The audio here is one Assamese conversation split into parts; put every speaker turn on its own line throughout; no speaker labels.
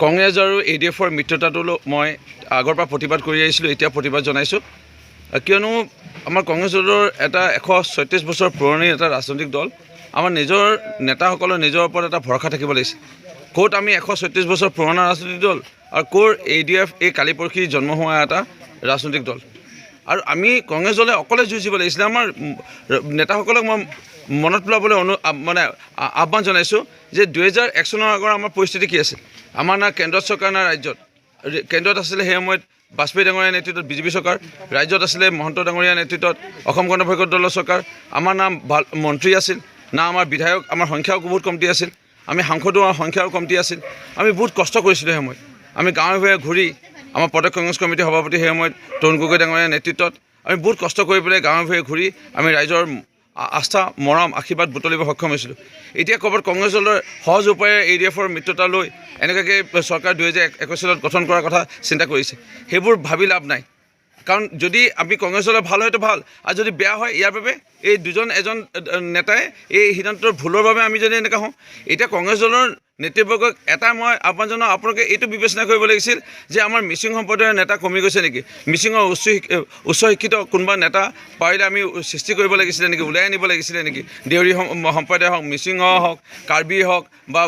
কংগ্ৰেছ আৰু ADFৰ মিত্ৰতাটো মই আগৰ পৰা প্ৰতিবাদ কৰি আহিছিলোঁ, এতিয়া প্ৰতিবাদ জনাইছোঁ। কিয়নো আমাৰ কংগ্ৰেছ দলৰ এটা 136 বছৰ পুৰণি এটা ৰাজনৈতিক দল, আমাৰ নিজৰ নেতাসকলৰ নিজৰ ওপৰত এটা ভৰসা থাকিব লাগিছিল। ক'ত আমি 136 বছৰ পুৰণা ৰাজনৈতিক দল আৰু ক'ৰ ADF এই কালি পৰহি জন্ম হোৱা এটা ৰাজনৈতিক দল। আৰু আমি কংগ্ৰেছ দলে অকলে যুঁজিব লাগিছিলে। আমাৰ নেতাসকলক মই মনত পেলাবলৈ মানে আহ্বান জনাইছোঁ যে 2001 চনৰ আগৰ আমাৰ পৰিস্থিতি কি আছিল। আমাৰ না কেন্দ্ৰত চৰকাৰ না ৰাজ্যত। কেন্দ্ৰত আছিলে সেই সময়ত বাজপেয়ী ডাঙৰীয়াৰ নেতৃত্বত BJP চৰকাৰ, ৰাজ্যত আছিলে মহন্ত ডাঙৰীয়াৰ নেতৃত্বত অসম গণ পৰিষদ দলৰ চৰকাৰ। আমাৰ না মন্ত্ৰী আছিল, না আমাৰ বিধায়ক, আমাৰ সংখ্যাও বহুত কমটি আছিল, আমি সাংসদৰ সংখ্যাও কমটি আছিল। আমি বহুত কষ্ট কৰিছিলোঁ সেই সময়ত। আমি গাঁৱে ভূঞে ঘূৰি আমাৰ প্ৰদেশ কংগ্ৰেছ কমিটিৰ সভাপতি সেই সময়ত তৰুণ গগৈ ডাঙৰীয়াৰ নেতৃত্বত আমি বহুত কষ্ট কৰি পেলাই গাঁৱে ভূঞে ঘূৰি আমি ৰাইজৰ আস্থা মৰম আশীৰ্বাদ বুটলিব সক্ষম হৈছিলোঁ। এতিয়া ক'ৰবাত কংগ্ৰেছ দলৰ সহজ উপায়েৰে ADFৰ মিত্ৰতা লৈ এনেকুৱাকৈ চৰকাৰ 2021 চনত গঠন কৰাৰ কথা চিন্তা কৰিছে। সেইবোৰ ভাবি লাভ নাই, কাৰণ যদি আমি কংগ্ৰেছ দলৰ ভাল হয়তো ভাল, আৰু যদি বেয়া হয় ইয়াৰ বাবে এই এজন নেতাই এই সিদ্ধান্তৰ ভুলৰ বাবে আমি যদি এনেকুৱা হওঁ। এতিয়া কংগ্ৰেছ দলৰ নেতৃবৰ্গক এটা মই আহ্বান জনাওঁ, আপোনালোকে এইটো বিবেচনা কৰিব লাগিছিল যে আমাৰ মিচিং সম্প্ৰদায়ৰ নেতা কমি গৈছে নেকি, মিচিঙৰ উচ্চ শিক্ষিত কোনোবা নেতা পাৰিলে আমি সৃষ্টি কৰিব লাগিছিলে নেকি, ওলাই আনিব লাগিছিলে নেকি। দেউৰী সম্প্ৰদায় হওক, মিচিঙৰ হওক, কাৰ্বি হওক বা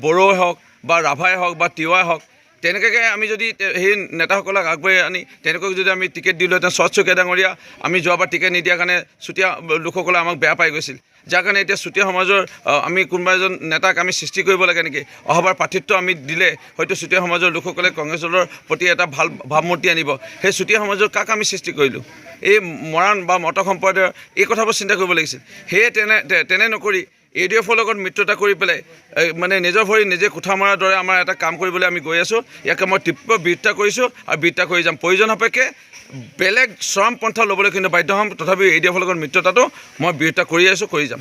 বড়োই হওক বা ৰাভাই হওক বা তিৱাই হওক, তেনেকুৱাকৈ আমি যদি সেই নেতাসকলক আগবাঢ়ি আনি তেনেকৈ যদি আমি টিকেট দিলোঁহেঁতেন। চুতীয়া ডাঙৰীয়া আমি যোৱাবাৰ টিকেট নিদিয়াৰ কাৰণে চুতীয়া লোকসকলে আমাক বেয়া পাই গৈছিল, যাৰ কাৰণে এতিয়া চুতীয়া সমাজৰ আমি কোনোবা এজন নেতাক আমি সৃষ্টি কৰিব লাগে নেকি। অহাবাৰ প্ৰাৰ্থিত্ব আমি দিলে হয়তো চুতীয়া সমাজৰ লোকসকলে কংগ্ৰেছ দলৰ প্ৰতি এটা ভাল ভাৱমূৰ্তি আনিব। সেই চুতীয়া সমাজৰ কাক আমি সৃষ্টি কৰিলোঁ, এই মৰাণ বা মটক সম্প্ৰদায়ৰ এই কথাবোৰ চিন্তা কৰিব লাগিছিল। সেয়ে তেনে নকৰি ADFৰ লগত মিত্ৰতা কৰি পেলাই মানে নিজৰ ভৰি নিজে কোঠা মৰাৰ দৰে আমাৰ এটা কাম কৰিবলৈ আমি গৈ আছোঁ। ইয়াকে মই তীব্ৰ বিৰোধিতা কৰিছোঁ আৰু বিৰোধিতা কৰি যাম। প্ৰয়োজন সাপেক্ষে বেলেগ চৰম পন্থা ল'বলৈ কিন্তু বাধ্য হ'ম, তথাপিও ADFৰ লগত মিত্ৰতাটো মই বিৰোধিতা কৰি আছোঁ, কৰি যাম।